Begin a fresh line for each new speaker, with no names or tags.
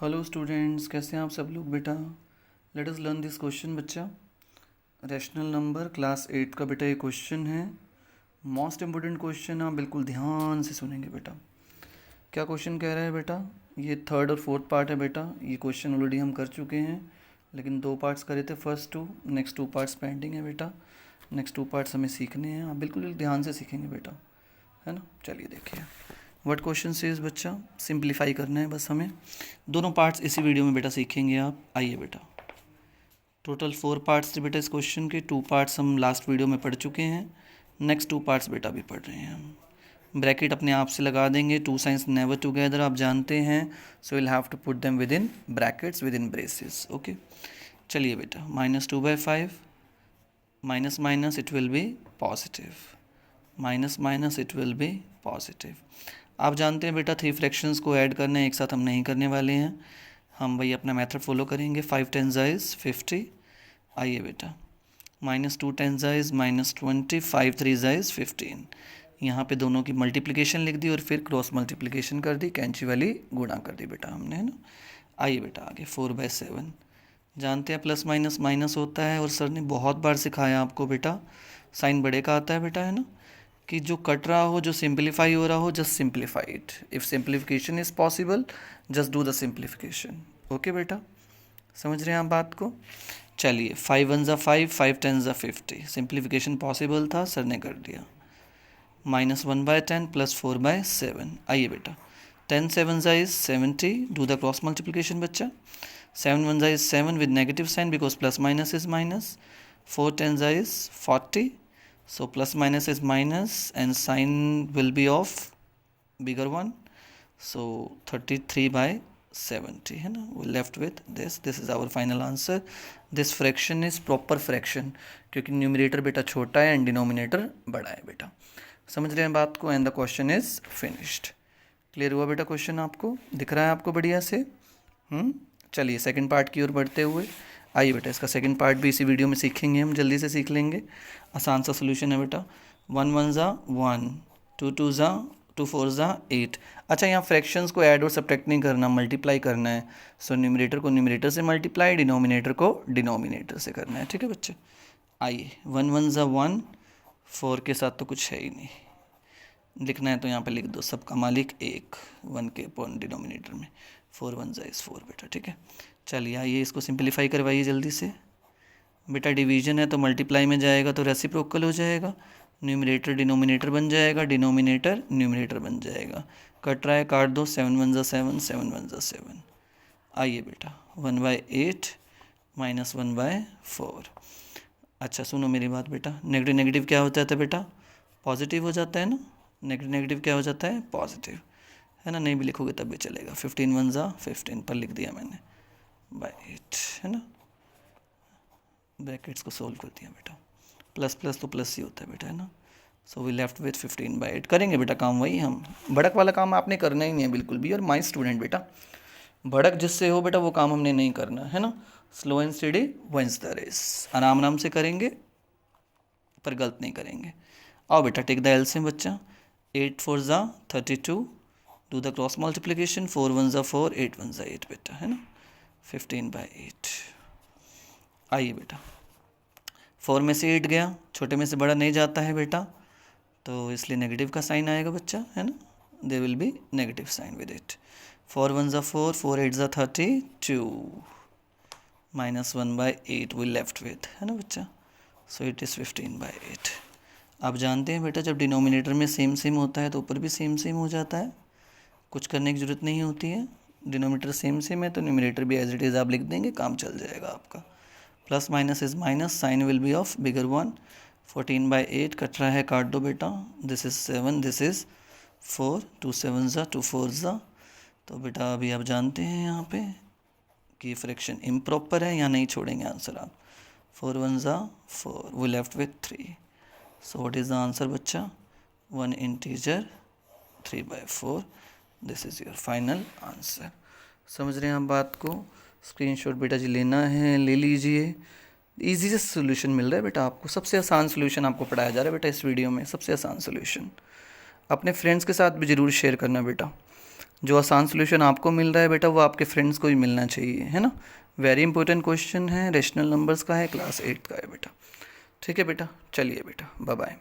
Hello students, कैसे हैं आप सब लोग बेटा। Let us learn this question बच्चा। रैशनल नंबर क्लास 8 का बेटा ये क्वेश्चन है। मोस्ट इम्पोर्टेंट क्वेश्चन, आप बिल्कुल ध्यान से सुनेंगे बेटा। क्या क्वेश्चन कह रहा है बेटा। ये थर्ड और फोर्थ पार्ट है बेटा। ये क्वेश्चन ऑलरेडी हम कर चुके हैं, लेकिन 2 पार्ट्स करे थे फर्स्ट 2। नेक्स्ट 2 पार्ट्स पेंडिंग है बेटा। नेक्स्ट 2 पार्ट्स हमें सीखने हैं, आप बिल्कुल ध्यान से सीखेंगे बेटा, है ना। चलिए देखिए व्हाट क्वेश्चन से इस बच्चा, सिंप्लीफाई करना है बस हमें। दोनों पार्ट्स इसी वीडियो में बेटा सीखेंगे आप। आइए बेटा, टोटल 4 पार्ट्स थे बेटा इस क्वेश्चन के। 2 पार्ट्स हम लास्ट वीडियो में पढ़ चुके हैं, नेक्स्ट 2 पार्ट्स बेटा भी पढ़ रहे हैं हम। ब्रैकेट अपने आप से लगा देंगे, 2 साइंस नेवर टुगेदर आप जानते हैं, so will have to put them within brackets, within braces. Okay, चलिए बेटा, -2/5 minus minus it will be positive, minus minus it will be positive. आप जानते हैं बेटा 3 फ्रैक्शंस को ऐड करने एक साथ हम नहीं करने वाले हैं, हम वही अपना मेथड फॉलो करेंगे। 5 10 इज़ 50। आइए बेटा, -2 10 इज़ -20, 5 3 इज़ 15। यहाँ पे दोनों की मल्टीप्लिकेशन लिख दी और फिर क्रॉस मल्टीप्लिकेशन कर दी, कैंची वाली गुणा कर दी बेटा हमने, है ना। आइए बेटा आगे, 4/7। जानते हैं प्लस माइनस माइनस होता है, और सर ने बहुत बार सिखाया आपको बेटा, साइन बड़े का आता है बेटा, है ना, कि जो कट रहा हो, जो सिंप्लीफाई हो रहा हो, just simplify it. If simplification is possible, just do the simplification. Okay बेटा, समझ रहे हैं आप बात को। चलिए, 5 1 ज़ा 5, 5 10 ज़ा 50। सिंप्लीफिकेशन पॉसिबल था, सर ने कर दिया। -1/10 प्लस 4/7। आइए बेटा, 10 7 ज़ा is 70। Do the cross multiplication बच्चा। 7 1 is 7 with negative sign because plus minus is minus. 4 10 is 40. So plus minus is minus and sign will be of bigger one. So 33/70 है ना, we left with this. This is our final answer. This fraction is proper fraction क्योंकि numerator बेटा छोटा है and denominator बड़ा है बेटा। समझ रहे हैं बात को, and the question is finished. Clear हुआ बेटा, क्वेश्चन आपको दिख रहा है आपको बढ़िया से। चलिए सेकंड पार्ट की ओर बढ़ते हुए, आइए बेटा इसका सेकंड पार्ट भी इसी वीडियो में सीखेंगे, हम जल्दी से सीख लेंगे। आसान सा सोल्यूशन है बेटा। 1 1 ज़ा 1, 2 2 ज़ा 2, 4 ज़ा 8। अच्छा, यहाँ फ्रैक्शंस को ऐड और सब्ट्रैक्ट नहीं करना, मल्टीप्लाई करना है। सो न्यूमरेटर को न्यूमरेटर से मल्टीप्लाई, डिनोमिनेटर को डिनोमिनेटर से करना है, ठीक है बच्चे। आइए, 1 1 ज़ा 1, 4 के साथ तो कुछ है ही नहीं, लिखना है तो यहाँ पे लिख दो, सबका मालिक एक, 1 के अपॉन डिनोमिनेटर में। 4 1 इज़ 4 बेटा, ठीक है। चलिए आइए इसको सिंप्लीफाई करवाइए जल्दी से बेटा। डिवीजन है तो मल्टीप्लाई में जाएगा तो रेसिप्रोकल हो जाएगा, न्यूमरेटर डिनोमिनेटर बन जाएगा, डिनोमिनेटर न्यूमरेटर बन जाएगा। कट रहा है, काट दो। 7 1 ज़ा 7, 7 1 ज़ा 7। आइए बेटा, 1/8 -1/4। अच्छा सुनो मेरी बात बेटा, नेगेटिव नेगेटिव क्या हो जाता है बेटा, पॉजिटिव हो जाता है ना। नेगेटिव नेगेटिव क्या हो जाता है, पॉजिटिव, है ना। नहीं भी लिखोगे तब भी चलेगा। 15 1 ज़ा 15 पर लिख दिया मैंने, /8, है ना। ब्रैकेट्स को सोल्व कर दिया बेटा, प्लस प्लस तो प्लस ही होता है बेटा, है ना। So we left with 15/8। करेंगे बेटा काम वही, हम भड़क वाला काम आपने करना ही नहीं है बिल्कुल भी। और माई स्टूडेंट बेटा, भड़क जिससे हो बेटा वो काम हमने नहीं करना, है ना। Slow and steady wins the race. आराम आराम से करेंगे पर गलत नहीं करेंगे। आओ बेटा टेक द एलसीएम बच्चा। 8 4 ज़ा 32। Do the cross multiplication. 4 1 ज़ा 4, 8 1 ज़ा 8 बेटा, है ना। 15/8। आइए बेटा, 4 में से 8 गया, छोटे में से बड़ा नहीं जाता है बेटा, तो इसलिए नेगेटिव का साइन आएगा बच्चा, है ना। They will be negative sign with it. 4 1 ज़ा 4, 4 8 ज़ा 32, -1/8 वी लेफ्ट विथ, है ना बच्चा। So it is 15/8। आप जानते हैं बेटा जब डिनोमिनेटर में सेम सेम होता है तो ऊपर भी सेम सेम हो जाता है, कुछ करने की ज़रूरत नहीं होती है। डिनोमिनेटर सेम सेम है तो न्यूमरेटर भी एज इट इज़ आप लिख देंगे, काम चल जाएगा आपका। Plus minus is minus, sign will be of bigger one. 14/8 cut रहा है, काट दो बेटा। दिस इज़ 7, दिस इज़ 4, 2 7 ज़ा 2 4 ज़ा। तो बेटा अभी आप जानते हैं यहाँ पे कि फ्रैक्शन इम्प्रॉपर है, यहाँ नहीं छोड़ेंगे आंसर आप। 4 1 ज़ा 4, we left with 3। So what is the answer बच्चा, 1 integer 3/4। This is your final answer. समझ रहे हैं आप बात को। स्क्रीनशॉट बेटा जी लेना है, ले लीजिए। इजी से सोल्यूशन मिल रहा है बेटा आपको, सबसे आसान सोल्यूशन आपको पढ़ाया जा रहा है बेटा इस वीडियो में, सबसे आसान सोल्यूशन। अपने फ्रेंड्स के साथ भी ज़रूर शेयर करना बेटा। जो आसान सोल्यूशन आपको मिल रहा है बेटा वो आपके फ्रेंड्स को भी मिलना चाहिए, है ना। वेरी इंपॉर्टेंट क्वेश्चन है, रेशनल नंबर्स का है, क्लास 8 का है बेटा। ठीक है बेटा, चलिए बेटा, बाय बाय।